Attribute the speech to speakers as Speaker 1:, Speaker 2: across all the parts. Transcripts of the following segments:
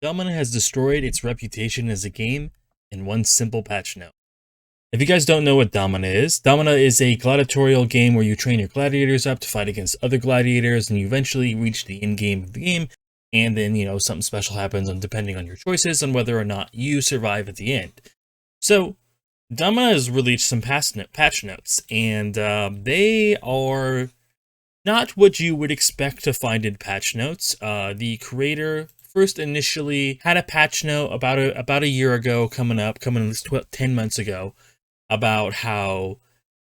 Speaker 1: Domina has destroyed its reputation as a game in one simple patch note. If you guys don't know what Domina is a gladiatorial game where you train your gladiators up to fight against other gladiators, and you eventually reach the end game of the game, and then, something special happens, and depending on your choices on whether or not you survive at the end. So, Domina has released some patch notes, and they are not what you would expect to find in patch notes. The creator first initially had a patch note about a year ago, coming 10 months ago, about how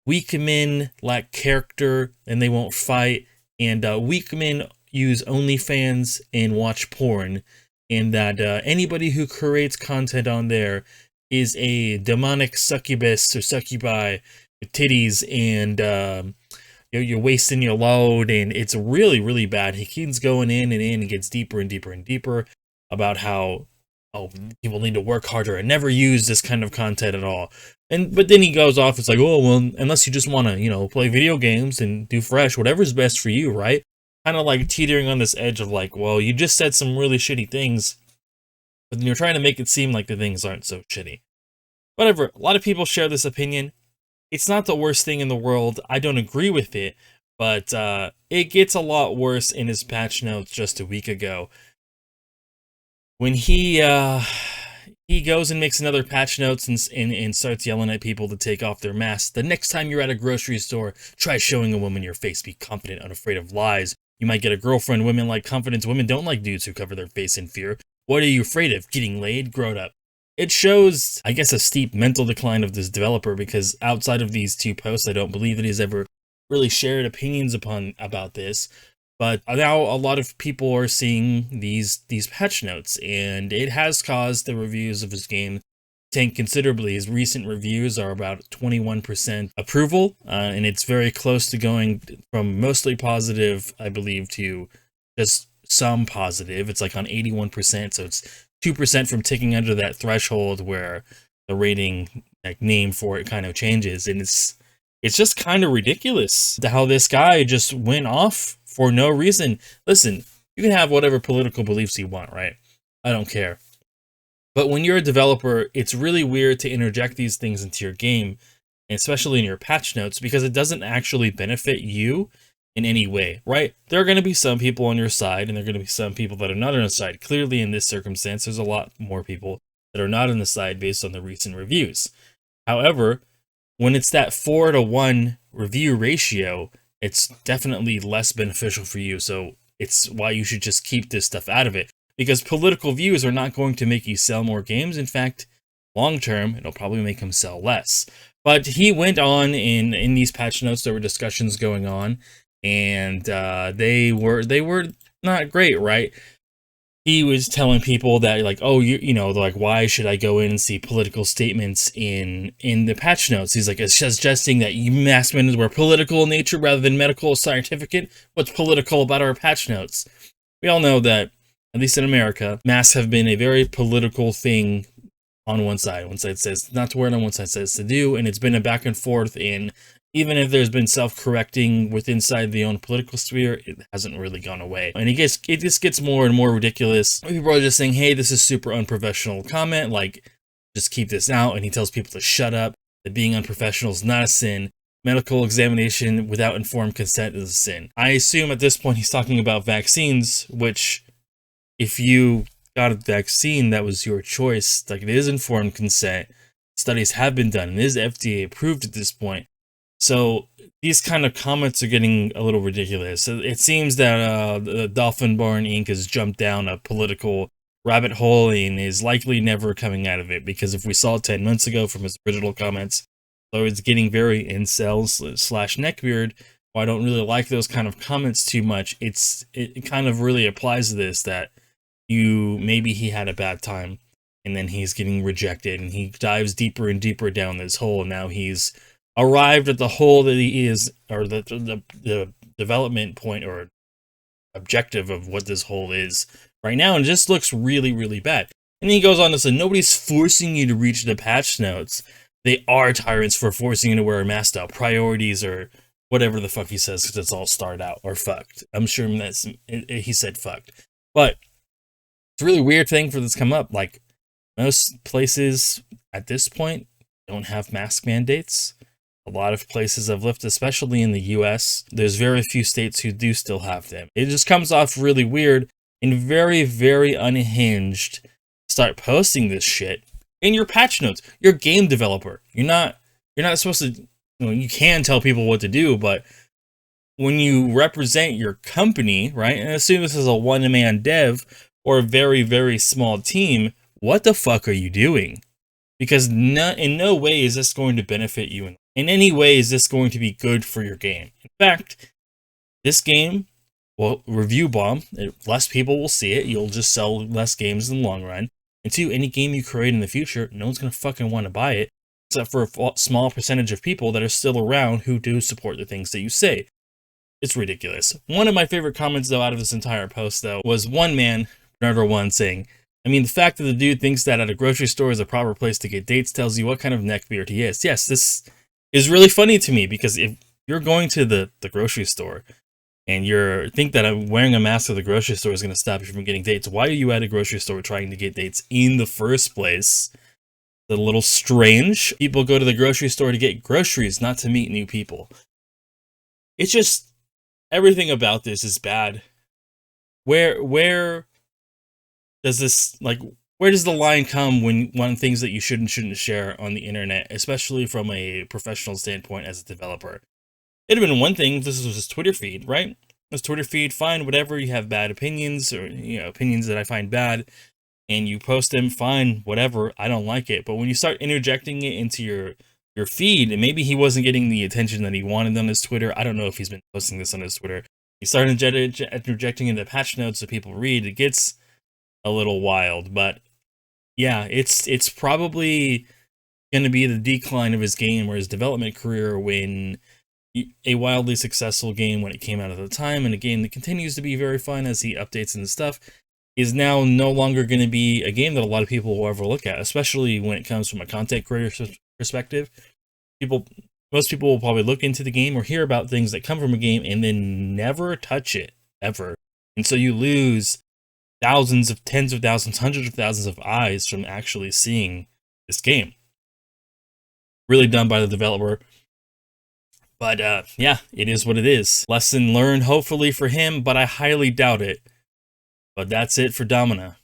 Speaker 1: weak men lack character and they won't fight, and weak men use OnlyFans and watch porn, and that anybody who creates content on there is a demonic succubus or succubi with titties, and you're wasting your load, and it's really, really bad. He keeps going in and gets deeper and deeper and deeper about how, people need to work harder and never use this kind of content at all. But then he goes off, it's like, oh, well, unless you just want to, play video games and do fresh, whatever's best for you, right? Kind of like teetering on this edge of like, well, you just said some really shitty things, but then you're trying to make it seem like the things aren't so shitty. Whatever, a lot of people share this opinion. It's not the worst thing in the world. I don't agree with it, but it gets a lot worse in his patch notes just a week ago. When he goes and makes another patch notes and starts yelling at people to take off their masks. The next time you're at a grocery store, try showing a woman your face. Be confident, unafraid of lies. You might get a girlfriend. Women like confidence. Women don't like dudes who cover their face in fear. What are you afraid of? Getting laid? Grow it up. It shows, I guess, a steep mental decline of this developer, because outside of these two posts, I don't believe that he's ever really shared opinions about this. But now a lot of people are seeing these patch notes, and it has caused the reviews of his game tank considerably. His recent reviews are about 21% approval, and it's very close to going from mostly positive, I believe, to just some positive. It's like on 81%, so it's 2% from ticking under that threshold where the rating name for it kind of changes. And it's just kind of ridiculous how this guy just went off for no reason. Listen, you can have whatever political beliefs you want, right? I don't care. But when you're a developer, it's really weird to interject these things into your game, and especially in your patch notes, because it doesn't actually benefit you in any way, right? There are going to be some people on your side, and there are going to be some people that are not on the side. Clearly, in this circumstance, there's a lot more people that are not on the side based on the recent reviews. However, when it's that 4-to-1 review ratio, it's definitely less beneficial for you. So it's why you should just keep this stuff out of it, because political views are not going to make you sell more games. In fact, long term, it'll probably make them sell less. But he went on in these patch notes. There were discussions going on, and they were not great, right? He was telling people that, like, oh, like, why should I go in and see political statements in the patch notes? He's like, it's suggesting that you mask men were political in nature rather than medical or scientific. What's political about our patch notes? We all know that, at least in America, masks have been a very political thing on one side. One side says not to wear it, on one side says to do, and it's been a back and forth, and even if there's been self-correcting inside the own political sphere, it hasn't really gone away. And it just gets more and more ridiculous. People are just saying, hey, this is super unprofessional comment, like, just keep this out. And he tells people to shut up, that being unprofessional is not a sin. Medical examination without informed consent is a sin. I assume at this point he's talking about vaccines, which, if you got a vaccine, that was your choice. Like, it is informed consent. Studies have been done, and it is FDA approved at this point. So these kind of comments are getting a little ridiculous. It seems that the Dolphin Barn Inc. has jumped down a political rabbit hole and is likely never coming out of it, because if we saw 10 months ago from his original comments, so it's getting very incels / neckbeard. Well, I don't really like those kind of comments too much. It kind of really applies to this, that maybe he had a bad time, and then he's getting rejected, and he dives deeper and deeper down this hole, and now he's arrived at the hole that he is, or the development point or objective of what this hole is right now, and it just looks really, really bad. And then he goes on to say, nobody's forcing you to reach the patch notes. They are tyrants for forcing you to wear a mask out. Priorities, or whatever the fuck he says, because it's all starred out, or fucked. I'm sure he said fucked. But It's a really weird thing for this to come up. Like, most places at this point don't have mask mandates. A lot of places have lifted, especially in the US. There's very few states who do still have them. It just comes off really weird and very, very unhinged. Start posting this shit in your patch notes. You're a game developer. You're not supposed to, you can tell people what to do, but when you represent your company, right? And assume this is a one-man dev or a very, very small team, what the fuck are you doing? Because in no way is this going to benefit you. In any way is this going to be good for your game. In fact, this game will review bomb. Less people will see it. You'll just sell less games in the long run. And two, any game you create in the future, no one's going to fucking want to buy it, except for a small percentage of people that are still around who do support the things that you say. It's ridiculous. One of my favorite comments, though, out of this entire post, though, was one man, Bernardo1, saying, I mean, the fact that the dude thinks that at a grocery store is a proper place to get dates tells you what kind of neckbeard he is. Yes, this is really funny to me, because if you're going to the grocery store and you think that wearing a mask at the grocery store is going to stop you from getting dates, why are you at a grocery store trying to get dates in the first place? It's a little strange. People go to the grocery store to get groceries, not to meet new people. It's just, everything about this is bad. Where does this, like, where does the line come when one things that you shouldn't share on the internet, especially from a professional standpoint as a developer? It'd have been one thing if this was his Twitter feed, right? His Twitter feed, fine, whatever, you have bad opinions, or, opinions that I find bad, and you post them, fine, whatever, I don't like it. But when you start interjecting it into your feed, and maybe he wasn't getting the attention that he wanted on his Twitter, I don't know if he's been posting this on his Twitter, he started interjecting into patch notes that people read, it gets a little wild. But yeah, it's probably going to be the decline of his game or his development career when a wildly successful game when it came out at the time, and a game that continues to be very fun as he updates and stuff, is now no longer going to be a game that a lot of people will ever look at, especially when it comes from a content creator perspective. Most people will probably look into the game or hear about things that come from a game and then never touch it, ever. And so you lose thousands of, tens of thousands, hundreds of thousands of eyes from actually seeing this game. Really done by the developer. But yeah, it is what it is. Lesson learned, hopefully, for him, but I highly doubt it. But that's it for Domina.